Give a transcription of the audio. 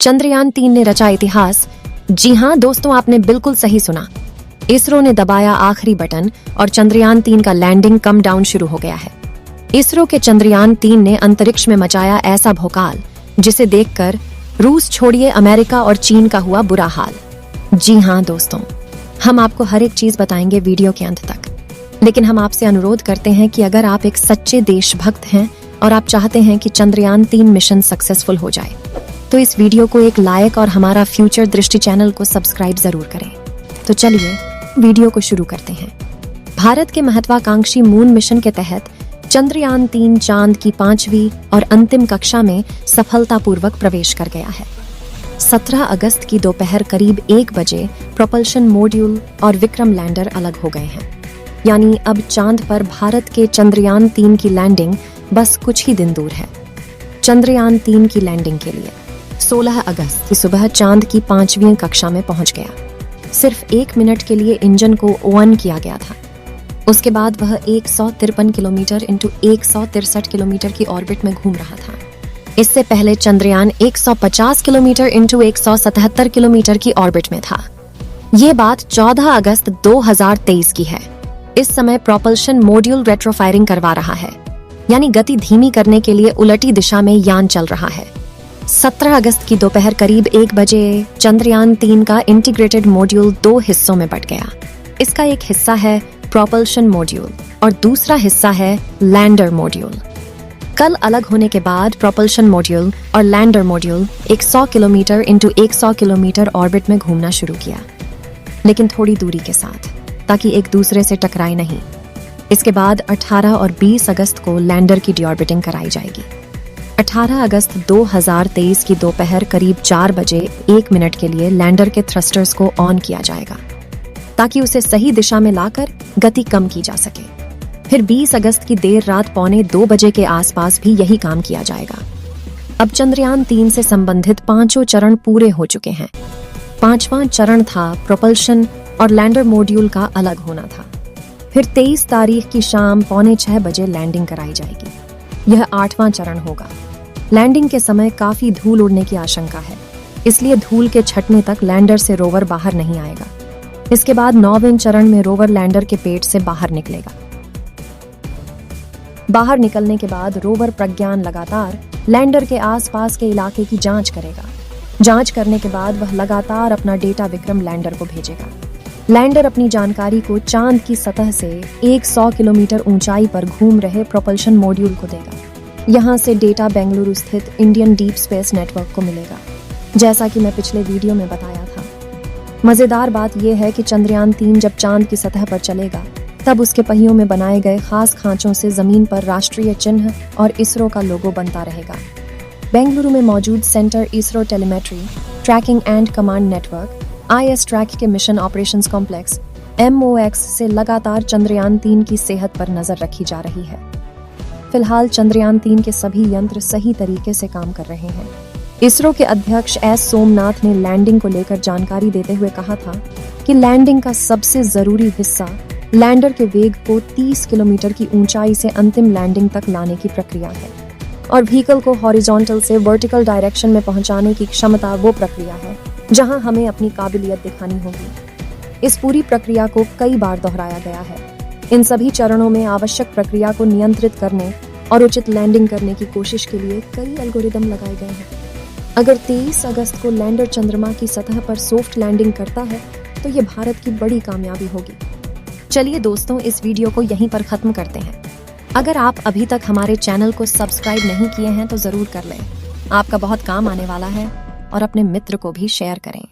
चंद्रयान-3 ने रचा इतिहास। जी हाँ दोस्तों, आपने बिल्कुल सही सुना। इसरो ने दबाया आखिरी बटन और चंद्रयान-3 का लैंडिंग कम डाउन शुरू हो गया है। इसरो के चंद्रयान-3 ने अंतरिक्ष में मचाया ऐसा भौकाल जिसे देखकर रूस छोड़िए अमेरिका और चीन का हुआ बुरा हाल। जी हाँ दोस्तों, हम आपको हर एक चीज बताएंगे वीडियो के अंत तक, लेकिन हम आपसे अनुरोध करते हैं कि अगर आप एक सच्चे देशभक्त हैं और आप चाहते हैं कि चंद्रयान-3 मिशन सक्सेसफुल हो जाए, तो इस वीडियो को एक लाइक और हमारा फ्यूचर दृष्टि चैनल को सब्सक्राइब जरूर करें। तो चलिए वीडियो को शुरू करते हैं। भारत के महत्वाकांक्षी मून मिशन के तहत चंद्रयान-3 चांद की 5वीं और अंतिम कक्षा में सफलतापूर्वक प्रवेश कर गया है। 17 अगस्त की दोपहर करीब 1 बजे प्रोपल्शन मॉड्यूल और विक्रम लैंडर अलग हो गए हैं। यानी अब चांद पर भारत के चंद्रयान-3 की लैंडिंग बस कुछ ही दिन दूर है। चंद्रयान-3 की लैंडिंग के लिए 16 अगस्त की सुबह चांद की 5वीं कक्षा में पहुंच गया। सिर्फ 1 मिनट के लिए इंजन को ऑन किया गया था। उसके बाद वह 153 किलोमीटर इंटू 163 किलोमीटर की ऑर्बिट में घूम रहा था। इससे पहले चंद्रयान 150 किलोमीटर इंटू 177 किलोमीटर की ऑर्बिट में था। ये बात 14 अगस्त 2023 की है। इस समय प्रोपल्शन मॉड्यूल रेट्रोफायरिंग करवा रहा है, यानी गति धीमी करने के लिए उलटी दिशा में यान चल रहा है। 17 अगस्त की दोपहर करीब 1 बजे चंद्रयान-3 का इंटीग्रेटेड मॉड्यूल 2 हिस्सों में बंट गया। इसका एक हिस्सा है प्रोपल्शन मॉड्यूल और दूसरा हिस्सा है लैंडर मॉड्यूल। कल अलग होने के बाद प्रोपल्शन मॉड्यूल और lander module 100 kilometre into 100 kilometre orbit में घूमना शुरू किया, लेकिन थोड़ी दूरी के साथ, ताकि एक दूसरे से टकराए नहीं। इसके बाद 18 और 20 अगस्त को लैंडर की डीऑर्बिटिंग कराई जाएगी। 18 अगस्त 2023 की दोपहर करीब 4 बजे 1 मिनट के लिए लैंडर के थ्रस्टर्स को ऑन किया जाएगा, ताकि उसे सही दिशा में लाकर गति कम की जा सके। फिर 20 अगस्त की देर रात 1:45 बजे के आसपास भी यही काम किया जाएगा। अब चंद्रयान-3 से संबंधित 5 चरण पूरे हो चुके हैं। 5वां चरण था प्रोपल्शन और लैंडर मॉड्यूल का अलग होना था। फिर 23 तारीख की शाम 5:45 बजे लैंडिंग कराई जाएगी। यह 8वां चरण होगा। लैंडिंग के समय काफी धूल उड़ने की आशंका है, इसलिए धूल के छटने तक लैंडर से रोवर बाहर नहीं आएगा। इसके बाद 9वें चरण में रोवर लैंडर के पेट से बाहर निकलेगा। बाहर निकलने के बाद रोवर प्रज्ञान लगातार लैंडर के आसपास के इलाके की जांच करेगा। जांच करने के बाद वह लगातार अपना डेटा विक्रम लैंडर को भेजेगा। लैंडर अपनी जानकारी को चांद की सतह से 100 किलोमीटर ऊंचाई पर घूम रहे प्रोपल्शन मॉड्यूल को देगा। यहाँ से डेटा बेंगलुरु स्थित इंडियन डीप स्पेस नेटवर्क को मिलेगा, जैसा कि मैं पिछले वीडियो में बताया था। मजेदार बात यह है कि चंद्रयान-3 जब चांद की सतह पर चलेगा, तब उसके पहियों में बनाए गए खास खांचों से जमीन पर राष्ट्रीय चिन्ह और इसरो का लोगो बनता रहेगा। बेंगलुरु में मौजूद centre ISRO telemetry tracking and command network IS track के मिशन ऑपरेशंस कॉम्प्लेक्स MOX से लगातार चंद्रयान-3 की सेहत पर नजर रखी जा रही है। फिलहाल चंद्रयान-3 के सभी यंत्र सही तरीके से काम कर रहे हैं। इसरो के अध्यक्ष S सोमनाथ ने लैंडिंग को लेकर जानकारी देते हुए कहा था कि लैंडिंग का सबसे जरूरी हिस्सा लैंडर के वेग को 30 किलोमीटर की ऊंचाई से अंतिम लैंडिंग तक लाने की प्रक्रिया है, और व्हीकल को हॉरिजॉन्टल से वर्टिकल डायरेक्शन में पहुंचाने की क्षमता वो प्रक्रिया है जहां हमें अपनी काबिलियत दिखानी होगी। इस पूरी प्रक्रिया को कई बार दोहराया गया है। इन सभी चरणों में आवश्यक प्रक्रिया को नियंत्रित करने और उचित लैंडिंग करने की कोशिश के लिए कई एल्गोरिदम लगाए गए हैं। अगर 23 अगस्त को लैंडर चंद्रमा की सतह पर सॉफ्ट लैंडिंग करता है, तो ये भारत की बड़ी कामयाबी होगी। चलिए दोस्तों, इस वीडियो को यहीं पर खत्म करते हैं। अगर आप अभी तक हमारे चैनल को सब्सक्राइब नहीं किए हैं तो जरूर कर लें। आपका बहुत काम आने वाला है, और अपने मित्र को भी शेयर करें।